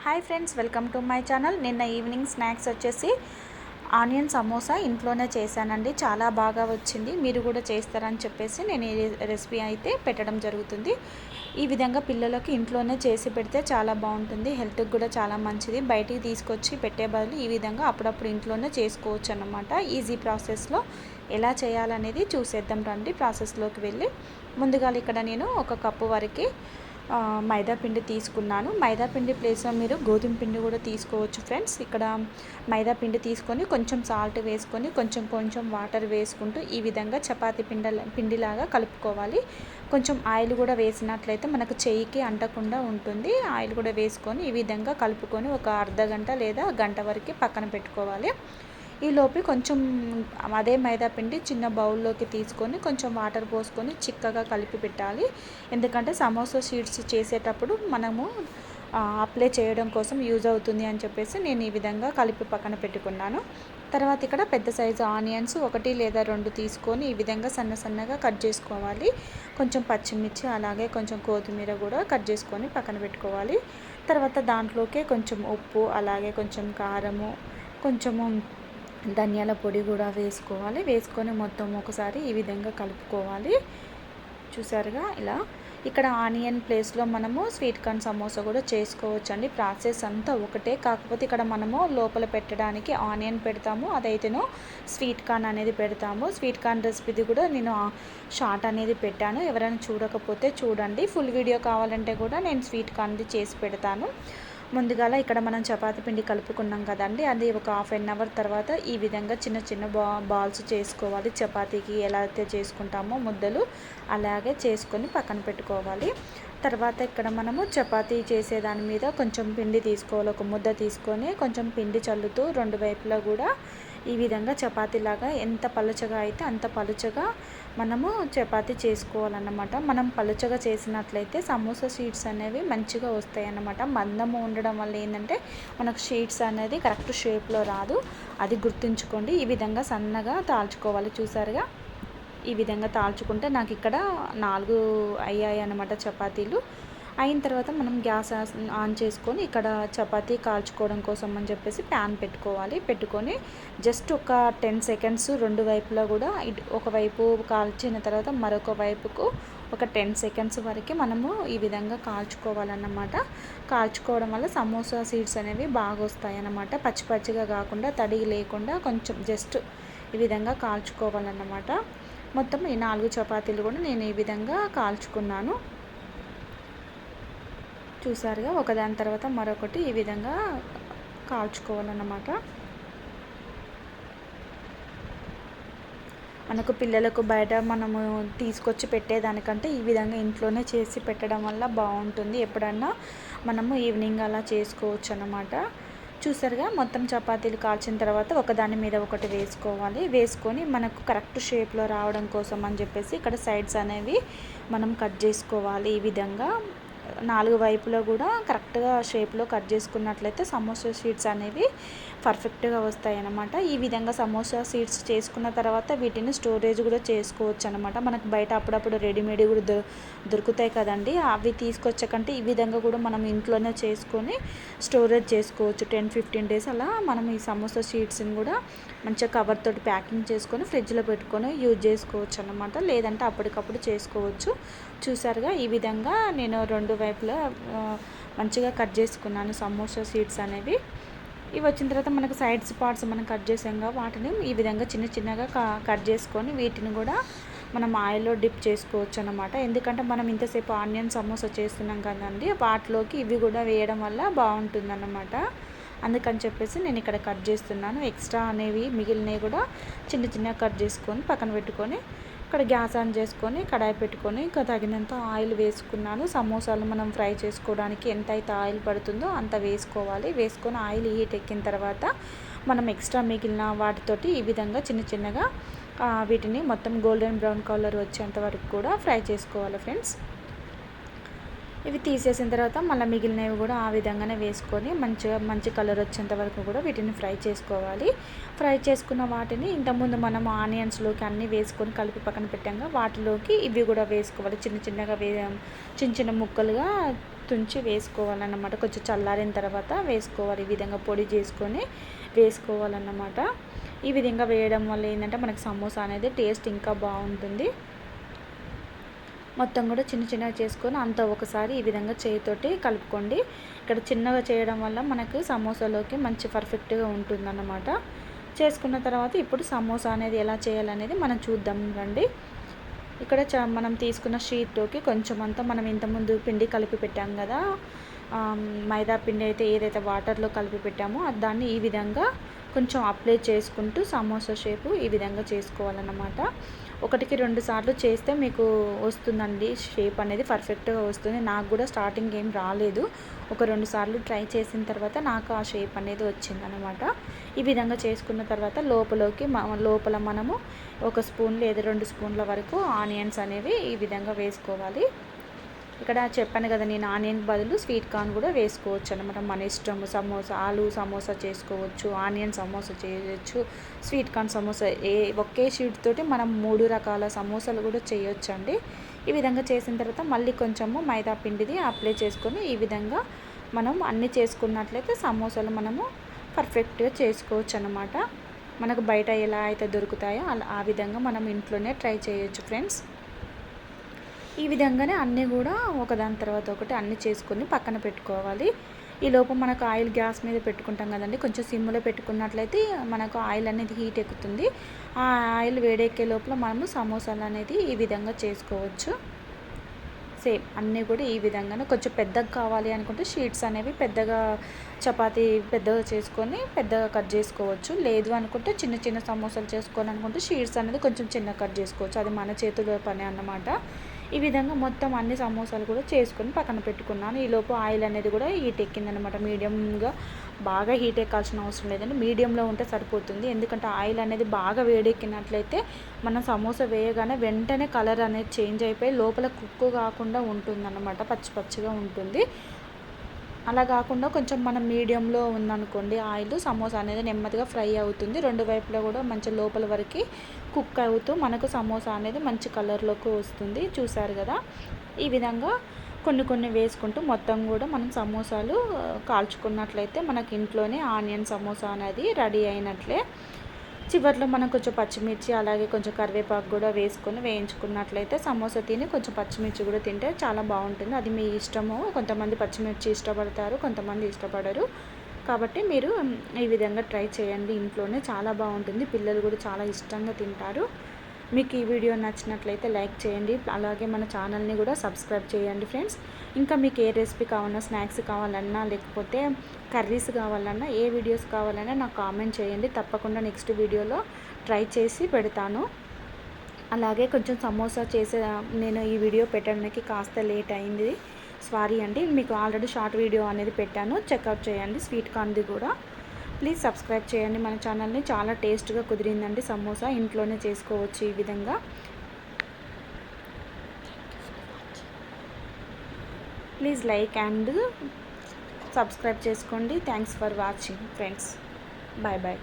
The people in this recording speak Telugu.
Hi friends, welcome to my channel. నిన్న ఈవినింగ్ స్నాక్స్ వచ్చేసి ఆనియన్ సమోసా ఇంట్లోనే చేశానండి. చాలా బాగా వచ్చింది. మీరు కూడా చేస్తారని చెప్పేసి నేను ఈ రెసిపీ అయితే పెట్టడం జరుగుతుంది. ఈ విధంగా పిల్లలకి ఇంట్లోనే చేసి పెడితే చాలా బాగుంటుంది. హెల్త్కి కూడా చాలా మంచిది. బయటికి తీసుకొచ్చి పెట్టే బదులు ఈ విధంగా అప్పుడప్పుడు ఇంట్లోనే చేసుకోవచ్చు అన్నమాట. ఈజీ ప్రాసెస్లో ఎలా చేయాలనేది చూసేద్దాం రండి. ప్రాసెస్లోకి వెళ్ళి ముందుగా ఇక్కడ నేను 1 కప్పు వరకు మైదా పిండి తీసుకున్నాను. మైదా పిండి ప్లేస్లో మీరు గోధుమ పిండి కూడా తీసుకోవచ్చు ఫ్రెండ్స్. ఇక్కడ మైదా పిండి తీసుకొని కొంచెం సాల్ట్ వేసుకొని కొంచెం కొంచెం వాటర్ వేసుకుంటూ ఈ విధంగా చపాతీ పిండిలాగా కలుపుకోవాలి. కొంచెం ఆయిల్ కూడా వేసినట్లయితే మనకు చెయ్యికి అంటకుండా ఉంటుంది. ఆయిల్ కూడా వేసుకొని ఈ విధంగా కలుపుకొని ఒక అర్ధ గంట లేదా గంట వరకు పక్కన పెట్టుకోవాలి. ఈలోపు కొంచెం అదే మైదా పిండి చిన్న బౌల్లోకి తీసుకొని కొంచెం వాటర్ పోసుకొని చిక్కగా కలిపి పెట్టాలి. ఎందుకంటే సమోసా షీట్స్ చేసేటప్పుడు మనము అప్లై చేయడం కోసం యూజ్ అవుతుంది అని చెప్పేసి నేను ఈ విధంగా కలిపి పక్కన పెట్టుకున్నాను. తర్వాత ఇక్కడ పెద్ద సైజు ఆనియన్స్ 1 లేదా 2 తీసుకొని ఈ విధంగా సన్నగా కట్ చేసుకోవాలి. కొంచెం పచ్చిమిర్చి అలాగే కొంచెం కొత్తిమీర కూడా కట్ చేసుకొని పక్కన పెట్టుకోవాలి. తర్వాత దాంట్లోకే కొంచెం ఉప్పు అలాగే కొంచెం కారము కొంచెము ధనియాల పొడి కూడా వేసుకోవాలి. వేసుకొని మొత్తం ఒకసారి ఈ విధంగా కలుపుకోవాలి. చూసారుగా ఇలా. ఇక్కడ ఆనియన్ ప్లేస్లో మనము స్వీట్ కార్న్ సమోసా కూడా చేసుకోవచ్చండి. ప్రాసెస్ అంతా ఒకటే, కాకపోతే ఇక్కడ మనము లోపల పెట్టడానికి ఆనియన్ పెడతాము, అదైతేనో స్వీట్ కార్న్ అనేది పెడతాము. స్వీట్ కార్న్ రెసిపీది కూడా నేను షార్ట్ అనేది పెట్టాను. ఎవరైనా చూడకపోతే చూడండి. ఫుల్ వీడియో కావాలంటే కూడా నేను స్వీట్ కార్న్ది చేసి పెడతాను. ముందుగా ఇక్కడ మనం చపాతీ పిండి కలుపుకున్నాం కదండి, అది ఒక ½ అన్ అవర్ తర్వాత ఈ విధంగా చిన్న బాల్స్ చేసుకోవాలి. చపాతీకి ఎలా అయితే చేసుకుంటామో ముద్దలు అలాగే చేసుకొని పక్కన పెట్టుకోవాలి. తర్వాత ఇక్కడ మనము చపాతీ చేసే దాని మీద కొంచెం పిండి తీసుకోవాలి. ఒక ముద్ద తీసుకొని కొంచెం పిండి చల్లుతూ రెండు వైపులా కూడా ఈ విధంగా చపాతీలాగా ఎంత పలుచగా అయితే అంత పలుచగా మనము చపాతీ చేసుకోవాలన్నమాట. మనం పలుచగా చేసినట్లయితే సమోసా షీట్స్ అనేవి మంచిగా వస్తాయి అన్నమాట. మందము ఉండడం వల్ల ఏంటంటే మనకు షీట్స్ అనేది కరెక్ట్ షేప్లో రాదు. అది గుర్తుంచుకోండి. ఈ విధంగా సన్నగా తాల్చుకోవాలి. చూసారుగా, ఈ విధంగా తాల్చుకుంటే నాకు ఇక్కడ 4 అయ్యాయి అన్నమాట చపాతీలు. అయిన తర్వాత మనం గ్యాస్ ఆన్ చేసుకొని ఇక్కడ చపాతీ కాల్చుకోవడం కోసం అని చెప్పేసి ప్యాన్ పెట్టుకోవాలి. పెట్టుకొని జస్ట్ ఒక 10 సెకండ్స్ రెండు వైపులా కూడా ఒకవైపు కాల్చిన తర్వాత మరొక వైపుకు ఒక 10 సెకండ్స్ వరకు మనము ఈ విధంగా కాల్చుకోవాలన్నమాట. కాల్చుకోవడం వల్ల సమోసా సీడ్స్ అనేవి బాగా వస్తాయి అన్నమాట. పచ్చి పచ్చిగా కాకుండా తడి లేకుండా కొంచెం జస్ట్ ఈ విధంగా కాల్చుకోవాలన్నమాట. మొత్తం ఈ 4 చపాతీలు కూడా నేను ఈ విధంగా కాల్చుకున్నాను. చూసారుగా, ఒకదాని తర్వాత మరొకటి ఈ విధంగా కాల్చుకోవాలన్నమాట. మనకు పిల్లలకు బయట మనము తీసుకొచ్చి పెట్టేదానికంటే ఈ విధంగా ఇంట్లోనే చేసి పెట్టడం వల్ల బాగుంటుంది. ఎప్పుడన్నా మనము ఈవినింగ్ అలా చేసుకోవచ్చు అన్నమాట. చూసారుగా, మొత్తం చపాతీలు కాల్చిన తర్వాత ఒకదాని మీద ఒకటి వేసుకోవాలి. వేసుకొని మనకు కరెక్ట్ షేప్లో రావడం కోసం అని చెప్పేసి ఇక్కడ సైడ్స్ అనేవి మనం కట్ చేసుకోవాలి. ఈ విధంగా 4 వైపులో కూడా కరెక్ట్గా షేప్లో కట్ చేసుకున్నట్లయితే సమోసా షీట్స్ అనేవి పర్ఫెక్ట్గా వస్తాయి అన్నమాట. ఈ విధంగా సమోసా షీట్స్ చేసుకున్న తర్వాత వీటిని స్టోరేజ్ కూడా చేసుకోవచ్చు అన్నమాట. మనకు బయట అప్పుడప్పుడు రెడీమేడ్ కూడా దొరుకుతాయి కదండి, అవి తీసుకొచ్చకంటే ఈ విధంగా కూడా మనం ఇంట్లోనే చేసుకొని స్టోరేజ్ చేసుకోవచ్చు. 10-15 డేస్ అలా మనం ఈ సమోసా షీట్స్ని కూడా మంచిగా కవర్ తోటి ప్యాకింగ్ చేసుకొని ఫ్రిడ్జ్లో పెట్టుకొని యూజ్ చేసుకోవచ్చు అన్నమాట. లేదంటే అప్పటికప్పుడు చేసుకోవచ్చు. చూసారుగా, ఈ విధంగా నేను 2 వైపులా మంచిగా కట్ చేసుకున్నాను సమోసా షీట్స్ అనేవి. ఇవి వచ్చిన తర్వాత మనకు సైడ్స్ పార్ట్స్ మనం కట్ చేసాంగా, వాటిని ఈ విధంగా చిన్నగా కట్ చేసుకొని వీటిని కూడా మనం ఆయిల్లో డిప్ చేసుకోవచ్చు అన్నమాట. ఎందుకంటే మనం ఇంతసేపు ఆనియన్ సమోసా చేస్తున్నాం కదండి, వాటిలోకి ఇవి కూడా వేయడం వల్ల బాగుంటుంది అన్నమాట. అందుకని చెప్పేసి నేను ఇక్కడ కట్ చేస్తున్నాను. ఎక్స్ట్రా అనేవి మిగిలినవి కూడా చిన్నగా కట్ చేసుకొని పక్కన పెట్టుకొని ఇక్కడ గ్యాస్ ఆన్ చేసుకొని కడాయి పెట్టుకొని ఇంకా తగినంత ఆయిల్ వేసుకున్నాను. సమోసాలు మనం ఫ్రై చేసుకోవడానికి ఎంత అయితే ఆయిల్ పడుతుందో అంత వేసుకోవాలి. వేసుకొని ఆయిల్ హీట్ ఎక్కిన తర్వాత మనం ఎక్స్ట్రా మిగిలిన వాటితోటి ఈ విధంగా చిన్నగా వీటిని మొత్తం గోల్డెన్ బ్రౌన్ కలర్ వచ్చేంత వరకు కూడా ఫ్రై చేసుకోవాలి ఫ్రెండ్స్. ఇవి తీసేసిన తర్వాత మళ్ళీ మిగిలినవి కూడా ఆ విధంగానే వేసుకొని మంచి కలర్ వచ్చేంత వరకు కూడా వీటిని ఫ్రై చేసుకోవాలి. ఫ్రై చేసుకున్న వాటిని ఇంతకుముందు మనం ఆనియన్స్లోకి అన్నీ వేసుకొని కలిపి పక్కన పెట్టాక వాటిలోకి ఇవి కూడా వేసుకోవాలి. చిన్న ముక్కలుగా తుంచి వేసుకోవాలన్నమాట. కొంచెం చల్లారిన తర్వాత వేసుకోవాలి. ఈ విధంగా పొడి చేసుకొని వేసుకోవాలన్నమాట. ఈ విధంగా వేయడం వల్ల ఏంటంటే మనకు సమోసా అనేది టేస్ట్ ఇంకా బాగుంటుంది. మొత్తం కూడా చిన్న చిన్నగా చేసుకొని అంతా ఒకసారి ఈ విధంగా చేతితోటి కలుపుకోండి. ఇక్కడ చిన్నగా చేయడం వల్ల మనకు సమోసాలోకి మంచి పర్ఫెక్ట్గా ఉంటుందన్నమాట. చేసుకున్న తర్వాత ఇప్పుడు సమోసా అనేది ఎలా చేయాలనేది మనం చూద్దాం రండి. ఇక్కడ మనం తీసుకున్న షీట్లోకి కొంచెం అంతా మనం ఇంతకుముందు పిండి కలిపి పెట్టాం కదా, మైదా పిండి అయితే ఏదైతే వాటర్లో కలిపి పెట్టామో దాన్ని ఈ విధంగా కొంచెం అప్లై చేసుకుంటూ సమోసా షేపు ఈ విధంగా చేసుకోవాలన్నమాట. 1-2 సార్లు చేస్తే మీకు వస్తుందండి, షేప్ అనేది పర్ఫెక్ట్గా వస్తుంది. నాకు కూడా స్టార్టింగ్ ఏం రాలేదు. 1-2 సార్లు ట్రై చేసిన తర్వాత నాకు ఆ షేప్ అనేది వచ్చిందనమాట. ఈ విధంగా చేసుకున్న తర్వాత లోపల మనము 1 స్పూన్ లేదా 2 స్పూన్ల వరకు ఆనియన్స్ అనేవి ఈ విధంగా వేసుకోవాలి. ఇక్కడ చెప్పాను కదా, నేను ఆనియన్ బదులు స్వీట్ కార్న్ కూడా వేసుకోవచ్చు అనమాట. మన ఇష్టము. ఆలు సమోసా చేసుకోవచ్చు, ఆనియన్ సమోసా చేయవచ్చు, స్వీట్ కార్న్ సమోసా. ఒకే షీట్ తోటి మనం 3 రకాల సమోసాలు కూడా చేయొచ్చండి. ఈ విధంగా చేసిన తర్వాత మళ్ళీ కొంచెము మైదా పిండిది అప్లై చేసుకొని ఈ విధంగా మనం అన్నీ చేసుకున్నట్లయితే సమోసాలు మనము పర్ఫెక్ట్గా చేసుకోవచ్చు అన్నమాట. మనకు బయట ఎలా అయితే దొరుకుతాయో ఆ విధంగా మనం ఇంట్లోనే ట్రై చేయొచ్చు ఫ్రెండ్స్. ఈ విధంగానే అన్నీ కూడా ఒకదాని తర్వాత ఒకటి అన్నీ చేసుకొని పక్కన పెట్టుకోవాలి. ఈలోపు మనకు ఆయిల్ గ్యాస్ మీద పెట్టుకుంటాం కదండి, కొంచెం సిమ్లో పెట్టుకున్నట్లయితే మనకు ఆయిల్ అనేది హీట్ ఎక్కుతుంది. ఆ ఆయిల్ వేడెక్కే లోపల మనము సమోసాలు అనేది ఈ విధంగా చేసుకోవచ్చు. సేమ్ అన్నీ కూడా ఈ విధంగానే కొంచెం పెద్దగా కావాలి అనుకుంటే షీట్స్ అనేవి పెద్దగా, చపాతీ పెద్దగా చేసుకొని పెద్దగా కట్ చేసుకోవచ్చు. లేదు అనుకుంటే చిన్న చిన్న సమోసాలు చేసుకోవాలనుకుంటే షీట్స్ అనేది కొంచెం చిన్న కట్ చేసుకోవచ్చు. అది మన చేతుల పని అన్నమాట. ఈ విధంగా మొత్తం అన్ని సమోసాలు కూడా చేసుకొని పక్కన పెట్టుకున్నాను. ఈలోపు ఆయిల్ అనేది కూడా హీట్ ఎక్కిందనమాట. మీడియంగా బాగా హీట్ ఎక్కాల్సిన అవసరం లేదండి, మీడియంలో ఉంటే సరిపోతుంది. ఎందుకంటే ఆయిల్ అనేది బాగా వేడెక్కినట్లయితే మనం సమోసా వేయగానే వెంటనే కలర్ అనేది చేంజ్ అయిపోయి లోపల కుక్ కాకుండా ఉంటుందన్నమాట, పచ్చి పచ్చిగా ఉంటుంది. అలా కాకుండా కొంచెం మనం మీడియంలో ఉందనుకోండి ఆయిల్, సమోసా అనేది నెమ్మదిగా ఫ్రై అవుతుంది. 2 వైపులా కూడా మంచి లోపల వరకు కుక్ అవుతూ మనకు సమోసా అనేది మంచి కలర్లోకి వస్తుంది. చూసారు కదా, ఈ విధంగా కొన్ని వేసుకుంటూ మొత్తం కూడా మనం సమోసాలు కాల్చుకున్నట్లయితే మనకి ఇంట్లోనే ఆనియన్ సమోసా అనేది రెడీ అయినట్లే. చివరిలో మనం కొంచెం పచ్చిమిర్చి అలాగే కొంచెం కరివేపాకు కూడా వేసుకొని వేయించుకున్నట్లయితే సమోసా తిని కొంచెం పచ్చిమిర్చి కూడా తింటే చాలా బాగుంటుంది. అది మీ ఇష్టము. కొంతమంది పచ్చిమిర్చి ఇష్టపడతారు, కొంతమంది ఇష్టపడరు. కాబట్టి మీరు ఈ విధంగా ట్రై చేయండి ఇంట్లోనే, చాలా బాగుంటుంది. పిల్లలు కూడా చాలా ఇష్టంగా తింటారు. మీకు ఈ వీడియో నచ్చినట్లయితే లైక్ చేయండి, అలాగే మన ఛానల్ని కూడా సబ్స్క్రైబ్ చేయండి ఫ్రెండ్స్. ఇంకా మీకు ఏ రెసిపీ కావాలన్నా, స్నాక్స్ కావాలన్నా, లేకపోతే కర్రీస్ కావాలన్నా, ఏ వీడియోస్ కావాలన్నా నాకు కామెంట్ చేయండి. తప్పకుండా నెక్స్ట్ వీడియోలో ట్రై చేసి పెడతాను. అలాగే కొంచెం సమోసా నేను ఈ వీడియో పెట్టడానికి కాస్త లేట్ అయింది, సారీ అండి. మీకు ఆల్రెడీ షార్ట్ వీడియో అనేది పెట్టాను, చెక్అవుట్ చేయండి. స్వీట్ కార్న్ది కూడా ప్లీజ్ సబ్స్క్రైబ్ చేయండి మన ఛానల్ని. చాలా టేస్ట్గా కుదిరిందండి సమోసా, ఇంట్లోనే చేసుకోవచ్చు ఈ విధంగా. ప్లీజ్ లైక్ అండ్ సబ్స్క్రైబ్ చేసుకోండి. Thanks for watching friends. Bye bye.